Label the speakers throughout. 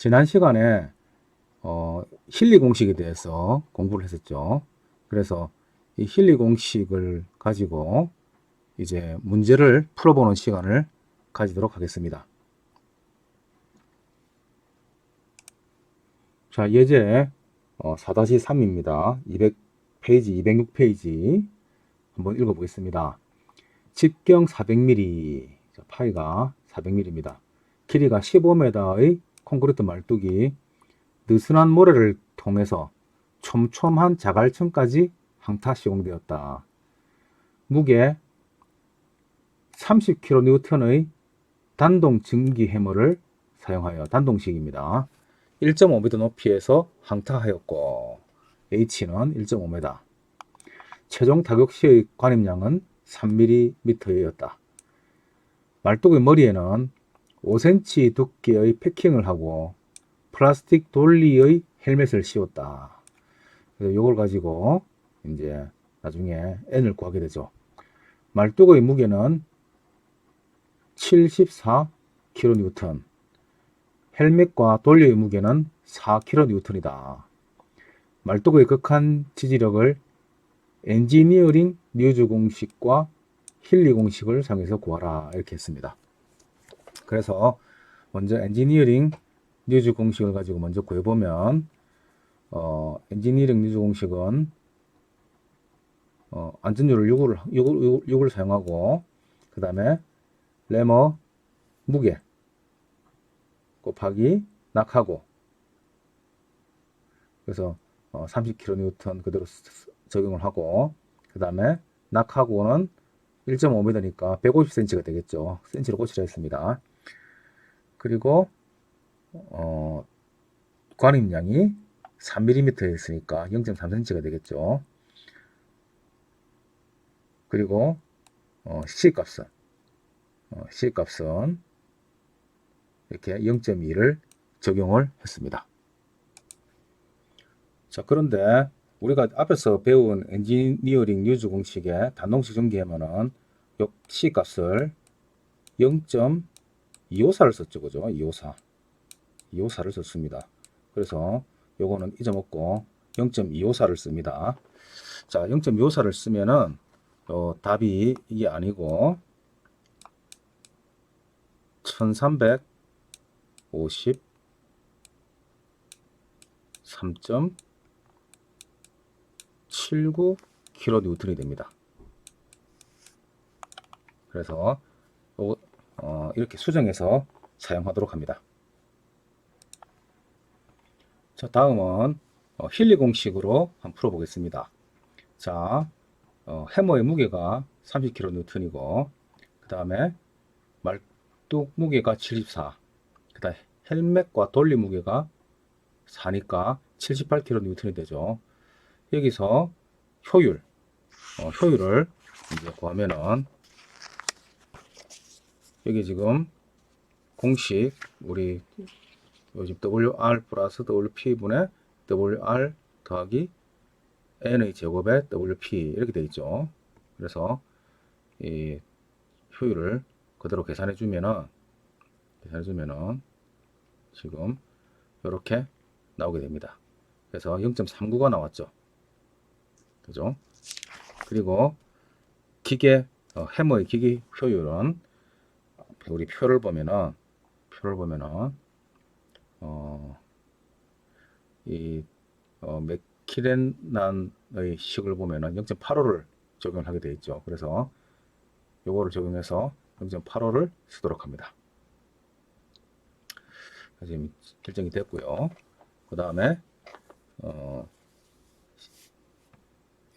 Speaker 1: 지난 시간에 힐리 공식에 대해서 공부를 했었죠. 그래서 이 힐리 공식을 가지고 이제 문제를 풀어보는 시간을 가지도록 하겠습니다. 자, 예제 4-3입니다. 200페이지, 206페이지 한번 읽어보겠습니다. 직경 400mm, 파이가 400mm입니다. 길이가 15m의 콘크리트 말뚝이 느슨한 모래를 통해서 촘촘한 자갈층까지 항타 시공되었다. 무게 30kN의 단동 증기 해머를 사용하여 단동식입니다. 1.5m 높이에서 항타하였고 H는 1.5m. 최종 타격 시의 관입량은 3mm였다. 말뚝의 머리에는 5cm 두께의 패킹을 하고 플라스틱 돌리의 헬멧을 씌웠다. 그래서 이걸 가지고 이제 나중에 N을 구하게 되죠. 말뚝의 무게는 74kN, 헬멧과 돌리의 무게는 4kN이다. 말뚝의 극한 지지력을 엔지니어링 뉴즈 공식과 힐리 공식을 사용해서 구하라 이렇게 했습니다. 그래서 먼저 엔지니어링 뉴즈 공식을 가지고 먼저 구해보면 엔지니어링 뉴즈 공식은 안전율을 6을 사용하고 그 다음에 레머 무게 곱하기 낙하고 그래서 30kN 그대로 적용을 하고 그 다음에 낙하고는 1.5m니까 150cm가 되겠죠. 센치로 꽂히려 했습니다. 그리고 관입량이 3mm였으니까 0.3cm가 되겠죠. 그리고 C값은 이렇게 0.2를 적용을 했습니다. 자, 그런데 우리가 앞에서 배운 엔지니어링 뉴즈 공식의 단동식 전개하면은 요 C값을 0.254를 썼죠. 그죠? 254를 썼습니다. 그래서 요거는 잊어먹고 0.254를 씁니다. 자, 0.254를 쓰면은 답이 이게 아니고 1353.79kN이 됩니다. 그래서 이렇게 수정해서 사용하도록 합니다. 자, 다음은 힐리 공식으로 한번 풀어보겠습니다. 자, 해머의 무게가 30kN이고 그 다음에 말뚝 무게가 74, 그 다음에 헬멧과 돌리 무게가 4니까 78kN이 되죠. 여기서 효율을 이제 구하면은 여기 지금 공식 우리 요즘 WR 플러스 WP 분의 WR 더하기 N의 제곱에 WP 이렇게 되어 있죠. 그래서 이 효율을 그대로 계산해 주면은 지금 이렇게 나오게 됩니다. 그래서 0.39가 나왔죠. 그죠? 그리고 기계 해머의 기계 효율은 우리 표를 보면은 이 맥키렌난의 식을 보면은 0.85를 적용을 하게 되어 있죠. 그래서 요거를 적용해서 0.85를 쓰도록 합니다. 지금 결정이 됐고요. 그 다음에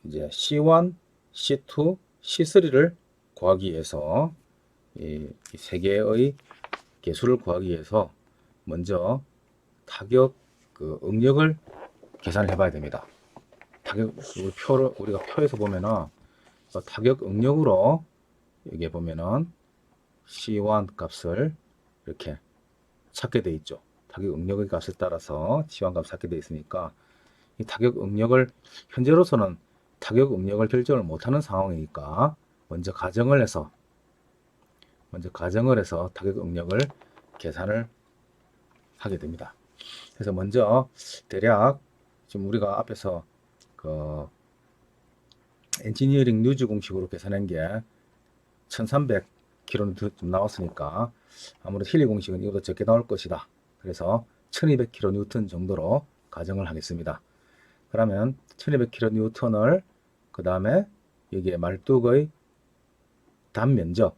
Speaker 1: 이제 C1, C2, C3를 구하기 위해서 이 세 개의 개수를 구하기 위해서 먼저 타격 응력을 계산을 해봐야 됩니다. 타격 우리가 표에서 보면은 타격 응력으로 여기에 보면은 C1 값을 이렇게 찾게 돼 있죠. 타격 응력의 값에 따라서 C1 값을 찾게 돼 있으니까 이 타격 응력을 현재로서는 타격 응력을 결정을 못하는 상황이니까 먼저 가정을 해서 타격 응력을 계산을 하게 됩니다. 그래서 먼저 대략 지금 우리가 앞에서 그 엔지니어링 뉴즈 공식으로 계산한 게 1300kN 좀 나왔으니까 아무래도 힐리 공식은 이보다 적게 나올 것이다. 그래서 1200kN 정도로 가정을 하겠습니다. 그러면 1200kN을 그 다음에 여기에 말뚝의 단면적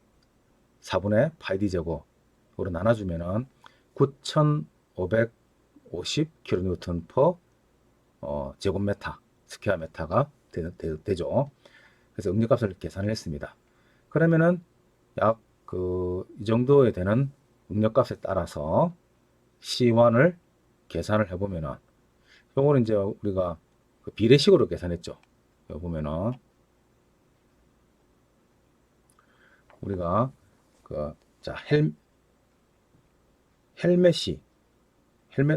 Speaker 1: 4분의 파이디 제곱으로 나눠주면은 9550kN per 제곱미터 스퀘어 미터가 되죠. 그래서 응력값을 계산을 했습니다. 그러면은 약 이 정도에 되는 응력값에 따라서 C1을 계산을 해보면은 요거는 이제 우리가 그 비례식으로 계산했죠. 여기 보면은 우리가 자 헬멧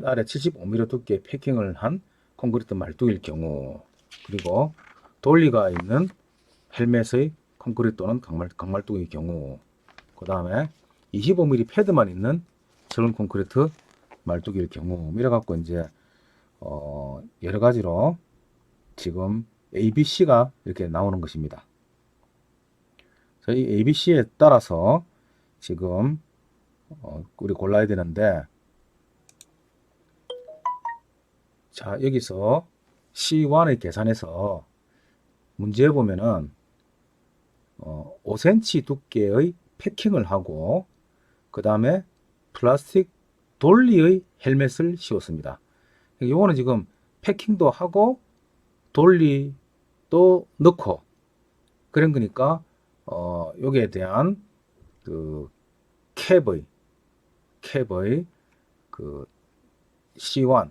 Speaker 1: 아래 75mm 두께 패킹을 한 콘크리트 말뚝일 경우, 그리고 돌리가 있는 헬멧의 콘크리트 또는 강말뚝의 경우, 그 다음에 25mm 패드만 있는 철근 콘크리트 말뚝일 경우, 이래 갖고 이제 여러 가지로 지금 ABC가 이렇게 나오는 것입니다. 저희 ABC에 따라서 지금 우리 골라야 되는데, 자 여기서 C1의 계산에서 문제에 보면은 5cm 두께의 패킹을 하고 그 다음에 플라스틱 돌리의 헬멧을 씌웠습니다. 요거는 지금 패킹도 하고 돌리도 넣고 그런 거니까 여기에 대한 그 캡의 그 C1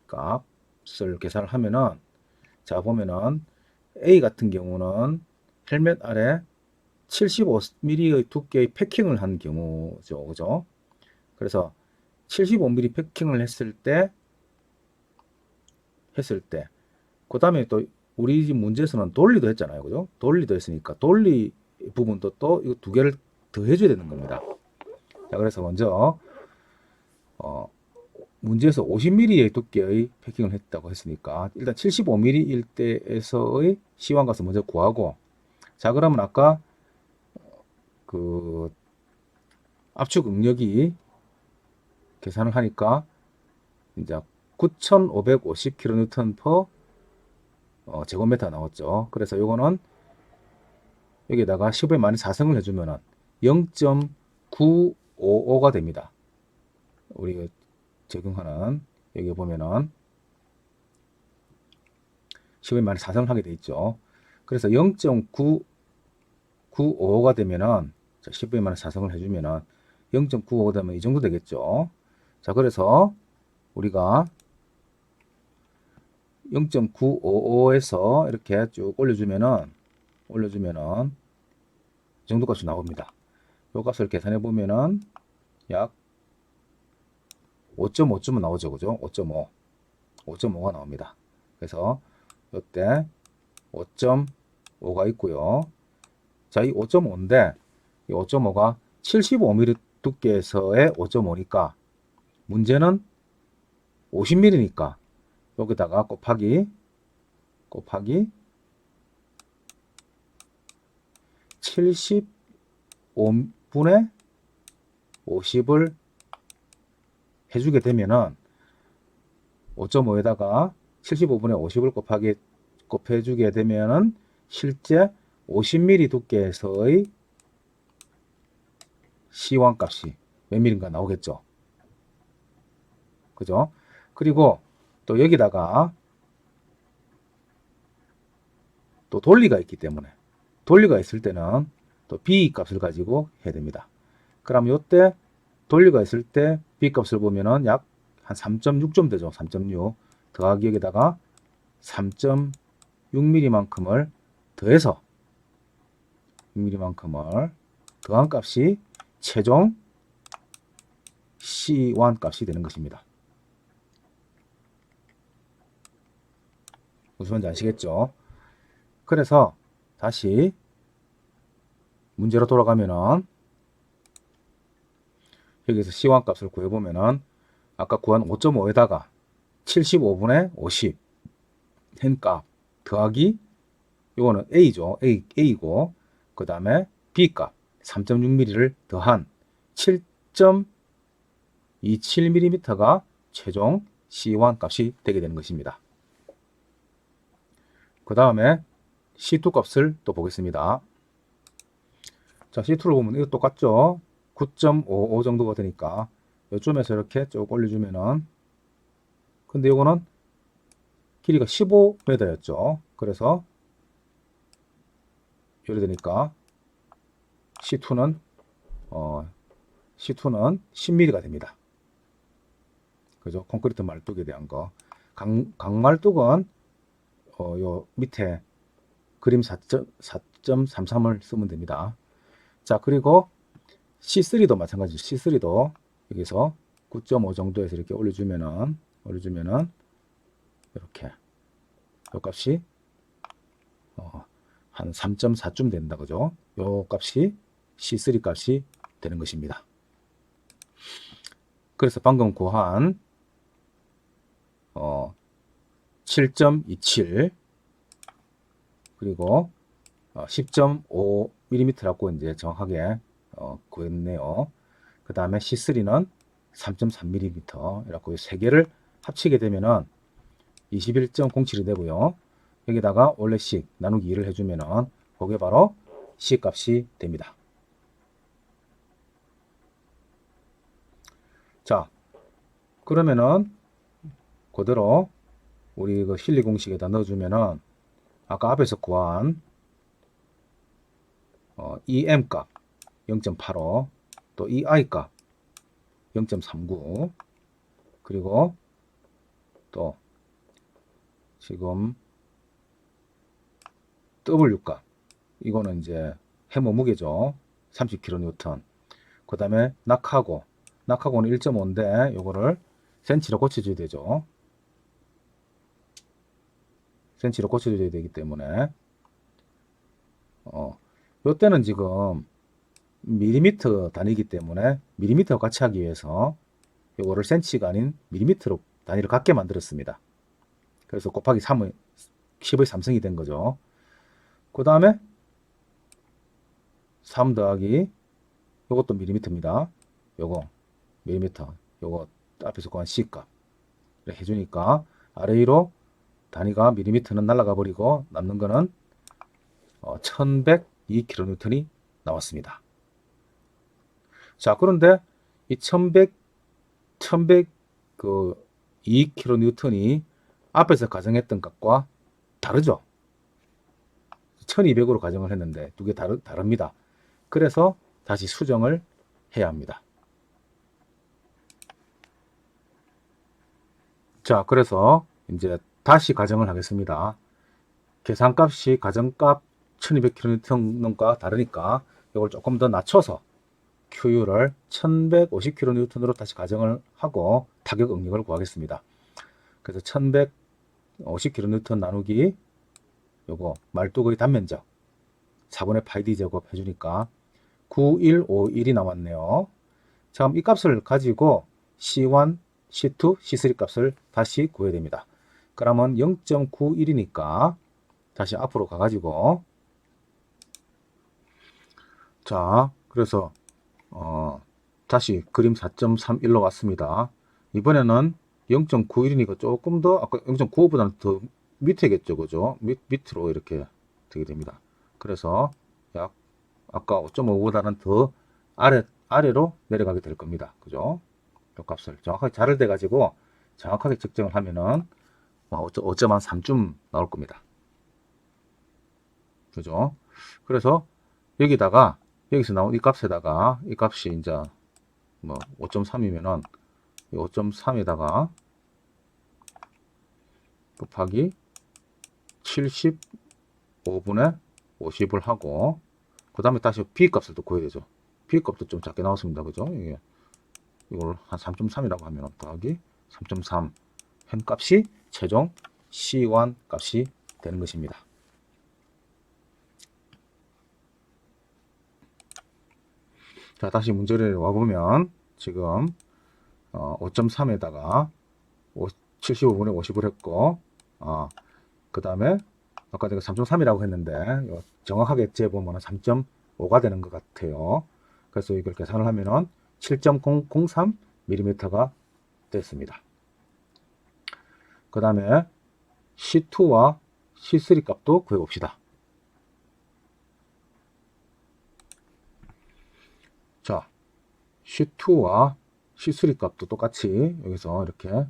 Speaker 1: 값을 계산을 하면은, 자 보면은 A 같은 경우는 헬멧 아래 75mm의 두께의 패킹을 한 경우죠. 그죠? 그래서 75mm 패킹을 했을 때 그 다음에 또 우리 집 문제에서는 돌리도 했잖아요. 그죠? 돌리도 했으니까 돌리 부분도 또 이거 두 개를 더 해줘야 되는 겁니다. 자, 그래서 먼저 문제에서 50mm의 두께의 패킹을 했다고 했으니까 일단 75mm일 때에서의 C1 값을 먼저 구하고, 자 그러면 아까 그 압축 응력이 계산을 하니까 이제 9550kN per 제곱미터 나왔죠. 그래서 요거는 여기다가 15에 마이너스 4승을 해주면은 0.955가 됩니다. 우리 적용하는 여기 보면은 15에 마이너스 4승을 하게 돼 있죠. 그래서 0.995가 되면은 15에 마이너스 4승을 해주면은 0.95 되면 이 정도 되겠죠. 자 그래서 우리가 0.955에서 이렇게 쭉 올려주면은 이 정도 값이 나옵니다. 요 값을 계산해 보면은 약 5.5쯤은 나오죠. 그죠? 5.5가 나옵니다. 그래서 이때 5.5가 있고요. 자, 이 5.5인데 이 5.5가 75mm 두께에서의 5.5니까 문제는 50mm니까 여기다가 곱하기 75분의 50을 해주게 되면은 5.5에다가 75분의 50을 곱해주게 되면은 실제 50mm 두께에서의 C1 값이 몇 mm인가 나오겠죠. 그죠? 그리고 또 여기다가 또 돌리가 있기 때문에 돌리가 있을 때는 또 B 값을 가지고 해야 됩니다. 그럼 요때 돌리가 있을 때 B 값을 보면은 약 한 3.6점 되죠. 3.6 더하기 여기다가 3.6mm만큼을 더해서 6mm만큼을 더한 값이 최종 C1 값이 되는 것입니다. 무슨 말인지 아시겠죠? 그래서 다시 문제로 돌아가면은 여기서 C1 값을 구해보면은 아까 구한 5.5에다가 75분의 50 n값 더하기 요거는 A죠. A고 그 다음에 B값 3.6mm를 더한 7.27mm가 최종 C1 값이 되게 되는 것입니다. 그 다음에 C2 값을 또 보겠습니다. 자, C2를 보면 이거 똑같죠? 9.55 정도가 되니까 요쯤에서 이렇게 쭉 올려주면은, 근데 요거는 길이가 15m였죠. 그래서 이래 되니까 C2는 10mm가 됩니다. 그죠? 콘크리트 말뚝에 대한 거. 강말뚝은 요 밑에 그림 4.33을 쓰면 됩니다. 자, 그리고 C3도 마찬가지죠. C3도 여기서 9.5 정도에서 이렇게 올려주면은 이렇게 요 값이 한 3.4쯤 된다. 그죠? 요 값이 C3 값이 되는 것입니다. 그래서 방금 구한 7.27 그리고 10.5mm라고 이제 정확하게 구했네요. 그 다음에 C3는 3.3mm 이라고 세 개를 합치게 되면은 21.07이 되고요. 여기다가 원래식 나누기 2를 해주면은 그게 바로 C 값이 됩니다. 자, 그러면은 그대로 우리 그 실리 공식에다 넣어주면은 아까 앞에서 구한 EM 값 0.85, 또 EI 값 0.39, 그리고 또 지금 W 값, 이거는 이제 해모 무게죠. 30kN. 그 다음에 낙하고는 1.5인데 요거를 센치로 고쳐줘야 되죠. 센치로 고쳐줘야 되기 때문에 요때는 지금 밀리미터 단위이기 때문에 밀리미터 같이 하기 위해서 요거를 센치가 아닌 밀리미터로 단위를 같게 만들었습니다. 그래서 곱하기 3의 10의 3승이 된 거죠. 그 다음에 3 더하기 요것도 밀리미터입니다. 요거 밀리미터, 요거 앞에서 구한 C값 해주니까 아래 위로 단위가 밀리미터는 날아가 버리고 남는 거는 1102kN이 나왔습니다. 자, 그런데 이 1102kN이 앞에서 가정했던 값과 다르죠. 1200으로 가정을 했는데 두 개 다릅니다. 그래서 다시 수정을 해야 합니다. 자, 그래서 이제 다시 가정을 하겠습니다. 계산값이 가정값 1200kN과 다르니까 이걸 조금 더 낮춰서 QU를 1150kN으로 다시 가정을 하고 타격 응력을 구하겠습니다. 그래서 1150kN 나누기 요거 말뚝의 단면적 4분의 파이 D 제곱 해주니까 9151이 나왔네요. 자, 그럼 이 값을 가지고 C1, C2, C3 값을 다시 구해야 됩니다. 그러면 0.91이니까 다시 앞으로 가가지고, 자, 그래서 다시 그림 4.31로 왔습니다. 이번에는 0.91이니까 조금 더 아까 0.95보다는 더 밑에겠죠, 그죠? 밑으로 이렇게 되게 됩니다. 그래서 약 아까 5.5보다는 더 아래로 내려가게 될 겁니다. 그죠? 이 값을 정확하게 자를 대 가지고 정확하게 측정을 하면은 5.3쯤 나올 겁니다. 그죠? 그래서 여기서 나온 이 값에다가 이 값이 이제 뭐 5.3이면은 5.3에다가 곱하기 75분의 50을 하고 그 다음에 다시 B 값을 또 구해야 되죠. B 값도 좀 작게 나왔습니다. 그죠? 이걸 한 3.3이라고 하면 더하기 3.3 현 값이 최종 C1 값이 되는 것입니다. 자, 다시 문제를 와보면 지금 5.3에다가 75분의 50을 했고, 그 다음에 아까 내가 3.3이라고 했는데 정확하게 재보면 3.5가 되는 것 같아요. 그래서 이걸 계산을 하면은 7.003mm가 됐습니다. 그 다음에 C2와 C3 값도 구해봅시다. 자, C2와 C3 값도 똑같이 여기서 이렇게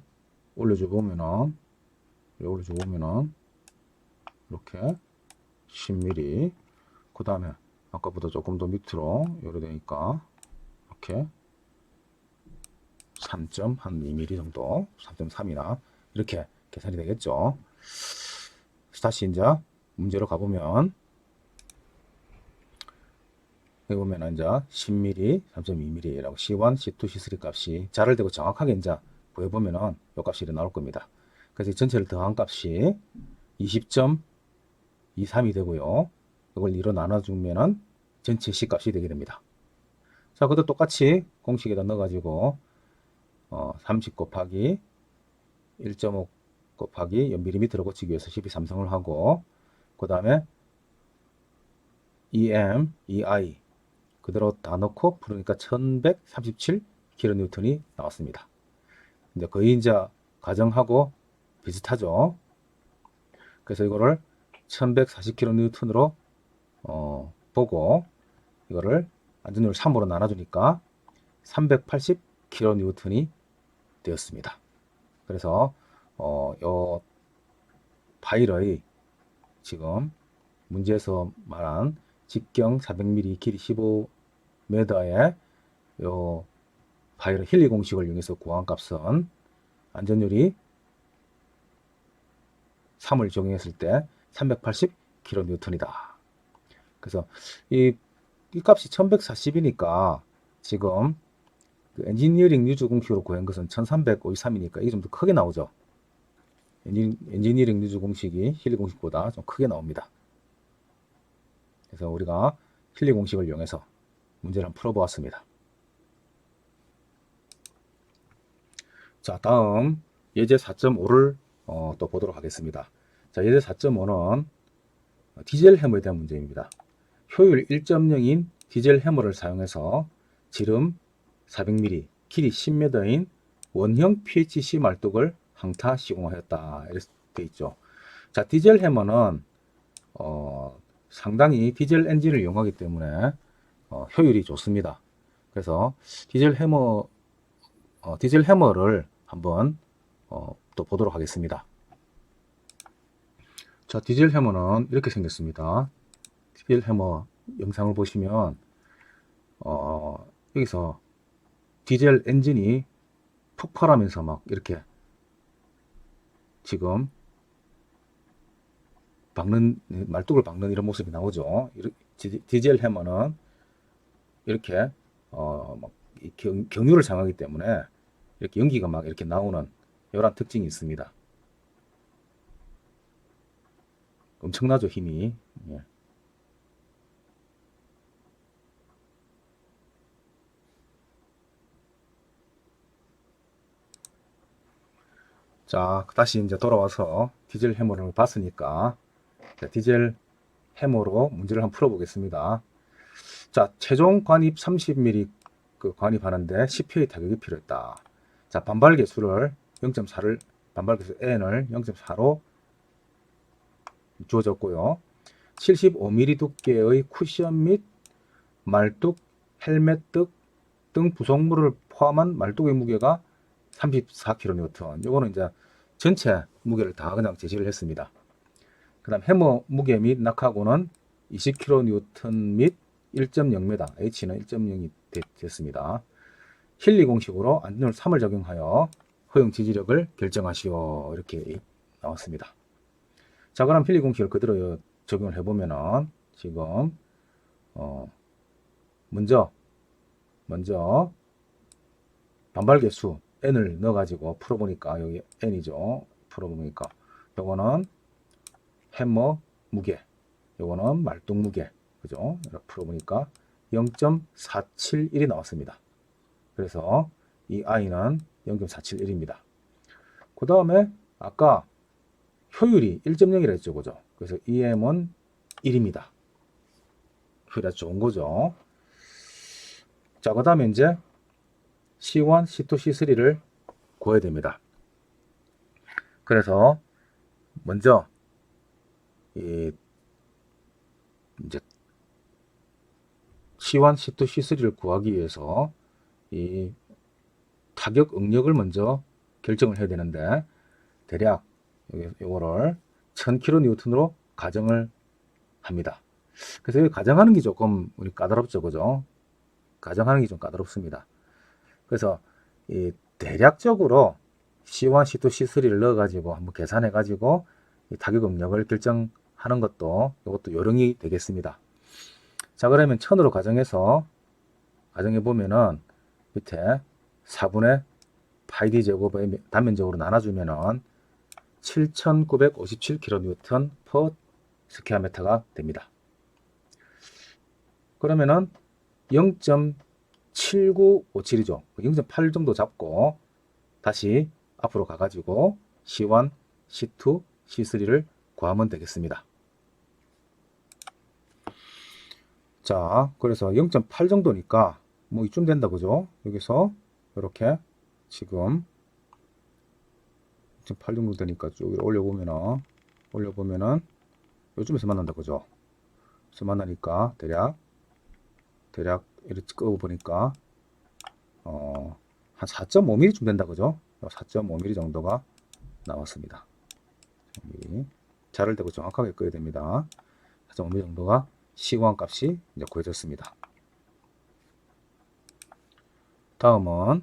Speaker 1: 올려주고 보면은 이렇게 10mm, 그 다음에 아까보다 조금 더 밑으로 요래 되니까 이렇게 3.2mm 정도, 3.3이나 이렇게 계산이 되겠죠. 다시 이제 문제로 가보면 여기 보면 이제 10mm, 3.2mm라고 C1, C2, C3 값이 자를 대고 정확하게 이제 구해보면은 이 값이 이렇게 나올 겁니다. 그래서 전체를 더한 값이 20.23이 되고요. 이걸 2로 나눠주면은 전체 C 값이 되게 됩니다. 자, 그것도 똑같이 공식에다 넣어가지고 30 곱하기 1.5 곱하기 mm로 고치기 위해서 12삼성을 하고, 그 다음에 EM, EI 그대로 다 넣고 풀으니까 1137kN이 나왔습니다. 이제 거의 이제 가정하고 비슷하죠. 그래서 이거를 1140kN으로 보고 이거를 안전율 3으로 나눠주니까 380kN이 되었습니다. 그래서 요 파일의 지금 문제에서 말한 직경 400mm 길이 15m의 요 파일의 힐리 공식을 이용해서 구한 값은 안전율이 3을 적용했을 때 380kN이다. 그래서 이 값이 1140이니까 지금 그 엔지니어링 유주 공식으로 구한 것은 1353이니까 이게 좀 더 크게 나오죠. 엔지니어링 유주 공식이 힐리 공식보다 좀 크게 나옵니다. 그래서 우리가 힐리 공식을 이용해서 문제를 한번 풀어보았습니다. 자, 다음 예제 4.5를 또 보도록 하겠습니다. 자, 예제 4.5는 디젤 해머에 대한 문제입니다. 효율 1.0인 디젤 해머를 사용해서 지름 400mm, 길이 10m인 원형 PHC 말뚝을 항타 시공하였다. 이렇게 되어 있죠. 자, 디젤 해머는 상당히 디젤 엔진을 이용하기 때문에 효율이 좋습니다. 그래서 디젤 해머를 한번 또 보도록 하겠습니다. 자, 디젤 해머는 이렇게 생겼습니다. 디젤 해머 영상을 보시면 여기서 디젤 엔진이 폭발하면서 막 이렇게 지금 말뚝을 박는 이런 모습이 나오죠. 디젤 해머는 이렇게 막 경유를 사용하기 때문에 이렇게 연기가 막 이렇게 나오는 이런 특징이 있습니다. 엄청나죠, 힘이. 예. 자, 다시 이제 돌아와서 디젤 해머를 봤으니까 디젤 해머로 문제를 한번 풀어보겠습니다. 자, 최종 관입 30mm 그 관입하는데 10회의 타격이 필요했다. 자, 반발 개수를 0.4를 반발 개수 n을 0.4로 주어졌고요. 75mm 두께의 쿠션 및 말뚝, 헬멧 등 부속물을 포함한 말뚝의 무게가 34kN. 요거는 이제 전체 무게를 다 그냥 제시를 했습니다. 그 다음 해머 무게 및 낙하고는 20kN 및 1.0m, H는 1.0이 됐습니다. 힐리 공식으로 안전율 3을 적용하여 허용 지지력을 결정하시오. 이렇게 나왔습니다. 자, 그럼 힐리 공식을 그대로 적용을 해보면은 지금 먼저 반발 개수 n을 넣어가지고 풀어보니까 여기 n이죠. 풀어보니까 요거는 해머 무게, 요거는 말뚝 무게, 그죠? 이렇게 풀어보니까 0.471이 나왔습니다. 그래서 이 i는 0.471입니다. 그 다음에 아까 효율이 1.0이라 했죠. 그죠? 그래서 EM은 1입니다. 효율이 아주 좋은 거죠. 자, 그 다음에 이제 C1, C2, C3를 구해야 됩니다. 그래서 먼저 이 이제 C1, C2, C3를 구하기 위해서 이 타격 응력을 먼저 결정을 해야 되는데 대략 이거를 1000kN으로 가정을 합니다. 그래서 여기 가정하는 게 조금 우리 까다롭죠, 그죠? 가정하는 게 좀 까다롭습니다. 그래서 이 대략적으로 C1, C2, C3를 넣어가지고 한번 계산해가지고 이 타격 응력을 결정하는 것도 이것도 요령이 되겠습니다. 자, 그러면 1000으로 가정해서 가정해 보면은 밑에 4분의 파이 d 제곱의 단면적으로 나눠주면은 7957kN per 스퀘어 미터가 됩니다. 그러면은 0.7957이죠. 0.8 정도 잡고 다시 앞으로 가가지고 C1, C2, C3를 구하면 되겠습니다. 자, 그래서 0.8 정도니까 뭐 이쯤 된다, 그죠? 여기서 이렇게 지금 0.8 정도 되니까 쭉 올려보면은 요즘에서 만난다, 그죠? 그래서 만나니까 대략 이렇게 끄어보니까 한 4.5mm쯤 된다, 그죠? 4.5mm 정도가 나왔습니다. 자를 대고 정확하게 끄어야 됩니다. 4.5mm 정도가 C1 값이 이제 구해졌습니다. 다음은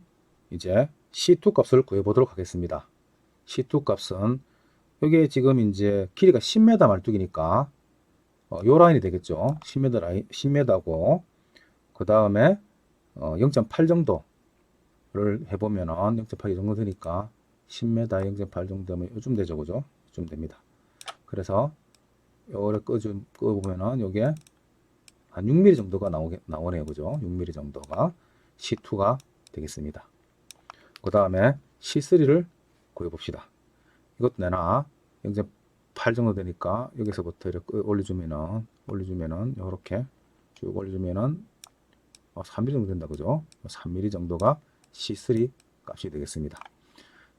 Speaker 1: 이제 C2 값을 구해보도록 하겠습니다. C2 값은 이게 지금 이제 길이가 10m 말뚝이니까 요 라인이 되겠죠. 10m 라인, 10m고 그 다음에 0.8 정도를 해보면은 0.8 이 정도 되니까 10m 0.8 정도면 요즘 되죠, 그죠? 좀 됩니다. 그래서 요거를 끄보면은 요게 한 6mm 정도가 나오네요, 그죠? 6mm 정도가 C2가 되겠습니다. 그 다음에 C3를 구해봅시다. 이것도 내나 0.8 정도 되니까 여기서부터 이렇게 올려주면은 이렇게 쭉 올려주면은 3mm 정도 된다, 그죠? 3mm 정도가 C3 값이 되겠습니다.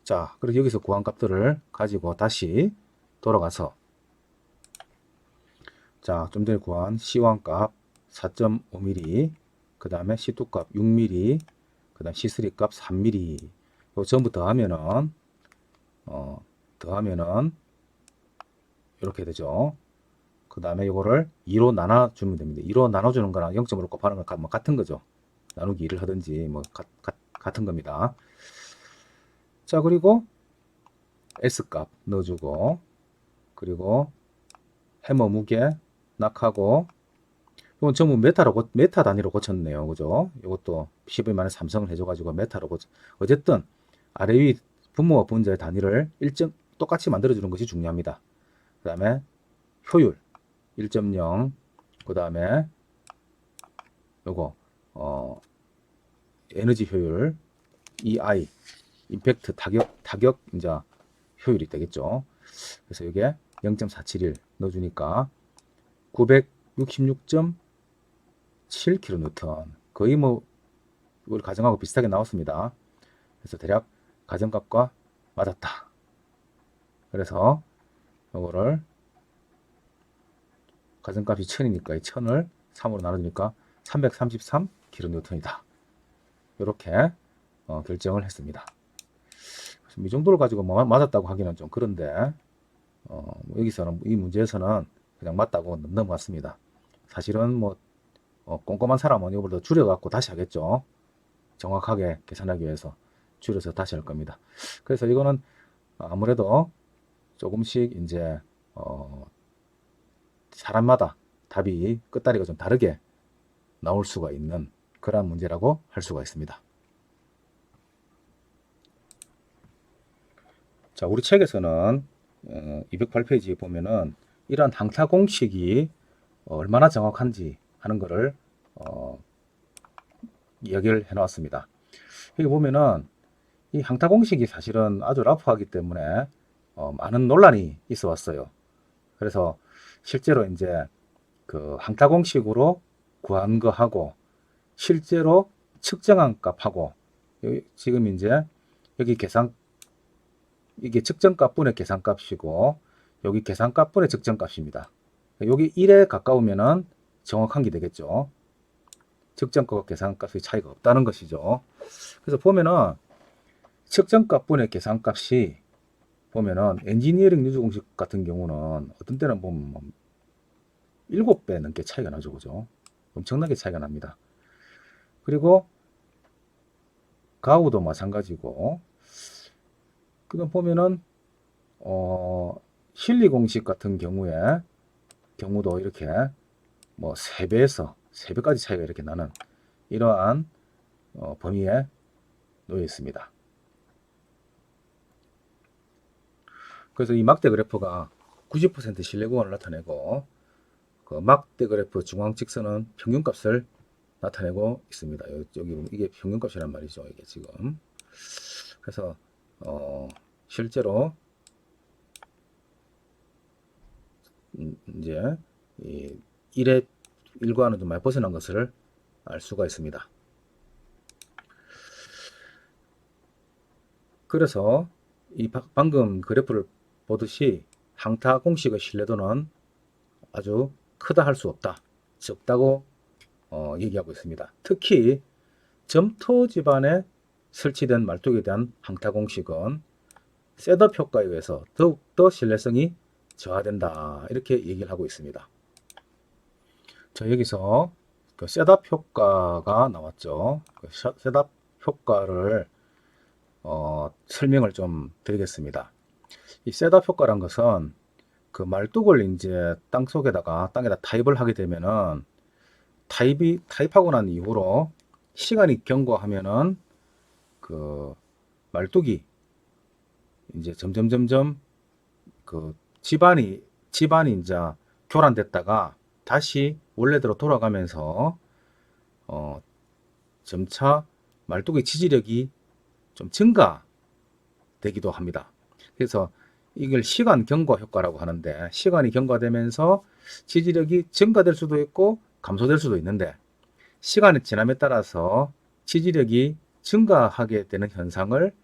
Speaker 1: 자, 그리고 여기서 구한 값들을 가지고 다시 돌아가서 자, 좀 전에 구한 C1 값 4.5mm, 그 다음에 C2 값 6mm, 그 다음 C3 값 3mm. 요 전부 더하면은 이렇게 되죠. 그 다음에 이거를 2로 나눠주면 됩니다. 2로 나눠주는 거랑 0.5로 곱하는 거 뭐 같은 거죠. 나누기 2를 하든지 뭐 같은 겁니다. 자, 그리고 S값 넣어주고, 그리고 해머 무게, 낙하고, 이건 전부 메타 단위로 고쳤네요. 그죠? 이것도 11-3성을 해줘가지고 메타로 어쨌든 아래 위 분모와 분자의 단위를 똑같이 만들어주는 것이 중요합니다. 그 다음에 효율 1.0, 그 다음에 요거 에너지 효율 EI 임팩트 타격 이제 효율이 되겠죠. 그래서 이게 0.471 넣어주니까 966.7kN, 거의 뭐 이걸 가정하고 비슷하게 나왔습니다. 그래서 대략 가정값과 맞았다. 그래서 이거를 가정값이 1000이니까 이 1000을 3으로 나눠주니까 333kN이다. 이렇게 결정을 했습니다. 이 정도를 가지고 뭐 맞았다고 하기는 좀 그런데 여기서는 이 문제에서는 그냥 맞다고 넘어갔습니다. 사실은 뭐 꼼꼼한 사람은 이걸 더 줄여갖고 다시 하겠죠. 정확하게 계산하기 위해서 줄여서 다시 할 겁니다. 그래서 이거는 아무래도 조금씩 이제 사람마다 답이 끝다리가 좀 다르게 나올 수가 있는 그런 문제라고 할 수가 있습니다. 자, 우리 책에서는 208페이지에 보면은 이러한 항타 공식이 얼마나 정확한지 하는 것을 이야기를 해 놓았습니다. 여기 보면은 이 항타 공식이 사실은 아주 라프하기 때문에 많은 논란이 있어 왔어요. 그래서 실제로 이제 그 항타 공식으로 구한 거하고 실제로 측정한 값하고 지금 이제 여기 이게 측정값분의 계산값이고 여기 계산값분의 측정값입니다. 여기 1에 가까우면은 정확한 게 되겠죠. 측정값과 계산값의 차이가 없다는 것이죠. 그래서 보면은 측정값분의 계산값이 보면은 엔지니어링 유주 공식 같은 경우는 어떤 때는 보면 7배 넘게 차이가 나죠. 그죠? 엄청나게 차이가 납니다. 그리고 가우도 마찬가지고 그럼 보면은 실리 공식 같은 경우도 이렇게 뭐 3배에서 3배까지 차이가 이렇게 나는 이러한 범위에 놓여 있습니다. 그래서 이 막대 그래프가 90% 신뢰 구간을 나타내고 그 막대 그래프 중앙 직선은 평균값을 나타내고 있습니다. 여기 이게 평균값이란 말이죠. 이게 지금 그래서 실제로 이제 이 1의 1과는 좀 많이 벗어난 것을 알 수가 있습니다. 그래서 이 방금 그래프를 보듯이 항타 공식의 신뢰도는 아주 크다 할 수 없다, 적다고 얘기하고 있습니다. 특히 점토 집안에 설치된 말뚝에 대한 항타 공식은 셋업 효과에 의해서 더욱더 신뢰성이 저하된다 이렇게 얘기를 하고 있습니다. 자, 여기서 그 셋업 효과가 나왔죠. 그 셋업 효과를 설명을 좀 드리겠습니다. 이 셋업 효과란 것은 그 말뚝을 이제 땅에다 타입을 하게 되면은 타입하고 난 이후로 시간이 경과하면은 그 말뚝이 이제 점점 그 집안이 이제 교란됐다가 다시 원래대로 돌아가면서 점차 말뚝의 지지력이 좀 증가되기도 합니다. 그래서 이걸 시간 경과 효과라고 하는데 시간이 경과되면서 지지력이 증가될 수도 있고 감소될 수도 있는데 시간이 지남에 따라서 지지력이 증가하게 되는 현상을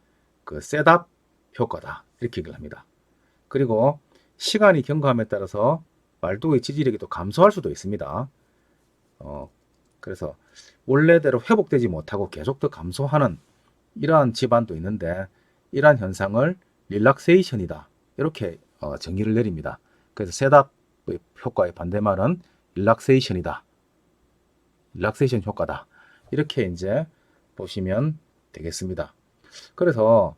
Speaker 1: 그 셋업 효과다 이렇게 얘기를 합니다. 그리고 시간이 경과함에 따라서 말뚝의 지지력이 또 감소할 수도 있습니다. 그래서 원래대로 회복되지 못하고 계속 더 감소하는 이러한 집안도 있는데 이러한 현상을 릴락세이션이다 이렇게 정의를 내립니다. 그래서 셋업의 효과의 반대말은 릴락세이션이다, 릴락세이션 효과다 이렇게 이제 보시면 되겠습니다. 그래서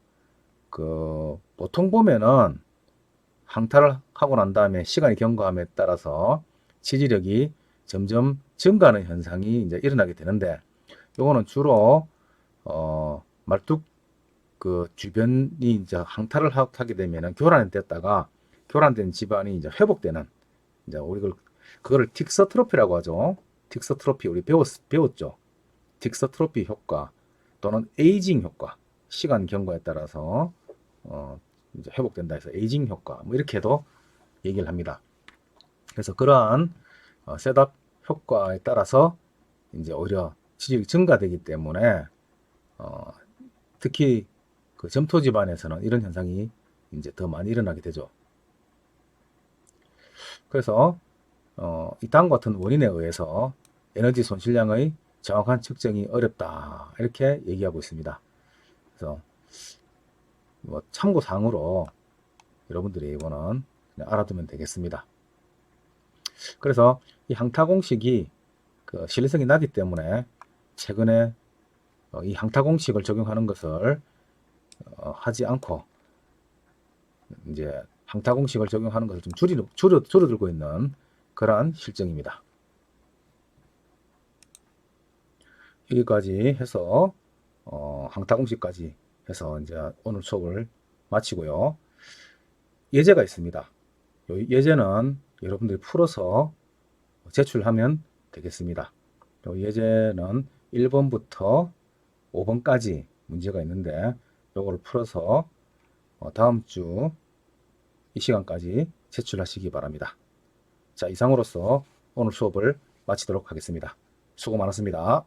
Speaker 1: 그 보통 보면은 항타를 하고 난 다음에 시간이 경과함에 따라서 지지력이 점점 증가하는 현상이 이제 일어나게 되는데 요거는 주로 말뚝 그 주변이 이제 항타를 하게 되면은 교란이 됐다가 교란된 집안이 이제 회복되는 이제 우리 그거를 틱서트로피라고 하죠. 틱서트로피 우리 배웠죠. 틱서트로피 효과 또는 에이징 효과, 시간 경과에 따라서 이제 회복된다 해서 에이징 효과 뭐 이렇게도 얘기를 합니다. 그래서 그러한 셋업 효과에 따라서 이제 오히려 지지력이 증가되기 때문에 특히 그 점토 집안에서는 이런 현상이 이제 더 많이 일어나게 되죠. 그래서 이 다음과 같은 원인에 의해서 에너지 손실량의 정확한 측정이 어렵다 이렇게 얘기하고 있습니다. 그래서 뭐 참고 사항으로 여러분들이 이거는 그냥 알아두면 되겠습니다. 그래서 이 항타 공식이 그 신뢰성이 나기 때문에 최근에 이 항타 공식을 적용하는 것을 하지 않고 이제 항타 공식을 적용하는 것을 좀 줄어들고 있는 그러한 실정입니다. 여기까지 해서 항타 공식까지 해서 이제 오늘 수업을 마치고요. 예제가 있습니다. 예제는 여러분들이 풀어서 제출하면 되겠습니다. 예제는 1번부터 5번까지 문제가 있는데 요거를 풀어서 다음 주 이 시간까지 제출하시기 바랍니다. 자, 이상으로서 오늘 수업을 마치도록 하겠습니다. 수고 많았습니다.